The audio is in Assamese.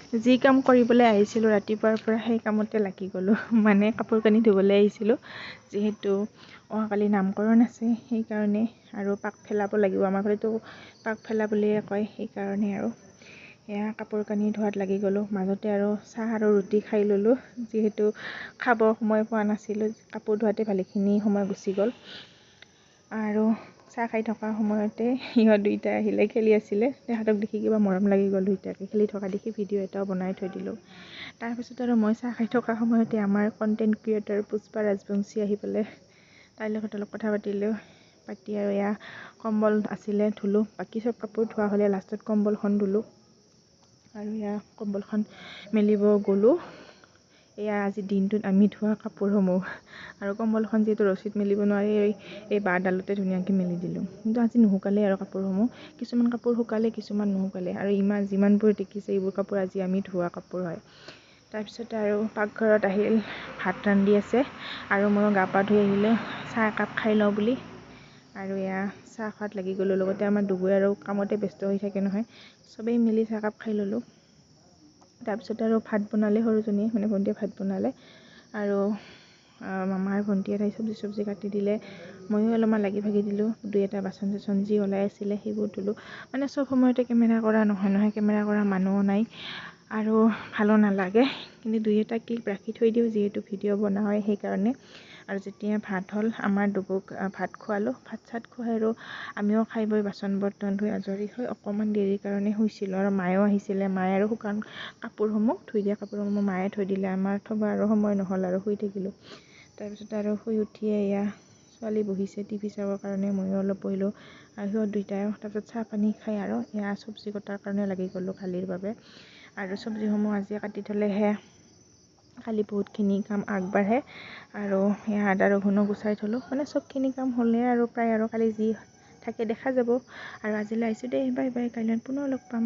যি কাম কৰিবলৈ আহিছিলোঁ ৰাতিপুৱাৰ পৰা সেই কামতে লাগি গ'লোঁ মানে কাপোৰ কানি ধুবলৈ আহিছিলোঁ যিহেতু অহাকালি নামকৰণ আছে সেইকাৰণে আৰু পাক ফেলাব লাগিব আমাৰ ঘৰতো পাক ফেলা বুলিয়ে কয় সেইকাৰণে আৰু এয়া কাপোৰ কানি ধোৱাত লাগি গ'লোঁ মাজতে আৰু চাহ আৰু ৰুটি খাই ল'লোঁ যিহেতু খাব সময় পোৱা নাছিলোঁ কাপোৰ ধোৱাতে ভালেখিনি সময় গুচি গ'ল আৰু চাহ খাই থকা সময়তে সিহঁত দুইটা আহিলে খেলি আছিলে তেহঁতক দেখি কিবা মৰম লাগি গ'ল দুইটাকে খেলি থকা দেখি ভিডিঅ' এটাও বনাই থৈ দিলোঁ তাৰপিছত আৰু মই চাহ খাই থকা সময়তে আমাৰ কণ্টেণ্ট ক্ৰিয়েটৰ পুষ্পা ৰাজবংশী আহি পেলাই তাইৰ লগত অলপ কথা পাতিলোঁ পাতি আৰু এয়া কম্বল আছিলে ধুলোঁ বাকী চব কাপোৰ ধোৱা হ'লে লাষ্টত কম্বলখন ধুলোঁ আৰু এয়া কম্বলখন মেলিব গ'লোঁ এয়া আজি দিনটোত আমি ধোৱা কাপোৰসমূহ আৰু কম্বলখন যিহেতু ৰছীত মেলিব নোৱাৰি এই বাৰডালতে ধুনীয়াকৈ মেলি দিলোঁ কিন্তু আজি নুশুকালে আৰু কাপোৰসমূহ কিছুমান কাপোৰ শুকালে কিছুমান নুশুকালে আৰু যিমানবোৰ দেখিছে এইবোৰ কাপোৰ আজি আমি ধোৱা কাপোৰ হয় তাৰপিছত আৰু পাকঘৰত আহিল ভাত ৰান্ধি আছে আৰু মই গা পা ধুই আহিলোঁ চাহ একাপ খাই লওঁ বুলি আৰু এয়া চাহ খোৱাত লাগি গ'লোঁ লগতে আমাৰ দুবই আৰু কামতে ব্যস্ত হৈ থাকে নহয় চবেই মিলি চাহকাপ খাই ল'লোঁ তাৰপিছত আৰু ভাত বনালে সৰুজনীয়ে মানে ভণ্টিয়ে ভাত বনালে আৰু মামাৰ ভণ্টিয়ে তাই চব্জি কাটি দিলে ময়ো অলপমান লাগি ভাগি দিলোঁ দুই এটা বাচন চাচন যি ওলাই আছিলে সেইবোৰ ধুলোঁ মানে চব সময়তে কেমেৰা কৰা নহয় কেমেৰা কৰা মানুহো নাই আৰু ভালো নালাগে কিন্তু দুই এটা ক্লিপ ৰাখি থৈ দিওঁ যিহেতু ভিডিঅ' বনোৱা হয় সেইকাৰণে আৰু যেতিয়া ভাত হ'ল আমাৰ দুবুক ভাত খোৱালোঁ ভাত চাত খুৱাই আৰু আমিও খাই বৈ বাচন বৰ্তন ধুই আজৰি হৈ অকণমান দেৰিৰ কাৰণে শুইছিলোঁ আৰু মায়েও আহিছিলে মায়ে আৰু শুকান কাপোৰসমূহ ধুই দিয়া কাপোৰসমূহ মায়ে থৈ দিলে আমাৰ থ'ব আৰু সময় নহ'ল আৰু শুই থাকিলোঁ তাৰপিছত আৰু শুই উঠিয়ে এয়া ছোৱালী বহিছে টিভি চাবৰ কাৰণে ময়ো অলপ বহিলোঁ আৰু সিহঁত দুইটাই তাৰপিছত চাহ পানী খাই আৰু এয়া চব্জি কটাৰ কাৰণে লাগি গ'লোঁ কালিৰ বাবে আৰু চব্জিসমূহ আজি কাটি থ'লেহে কালি বহুতখিনি কাম আগবাঢ়ে আৰু এয়া আদা ৰহুনো গুচাই থ'লোঁ মানে চবখিনি কাম হ'লে আৰু প্ৰায় আৰু কালি যি থাকে দেখা যাব আৰু আজিলৈ আহিছোঁ দেই বাই বাই কাইলৈ পুনৰ লগ পাম।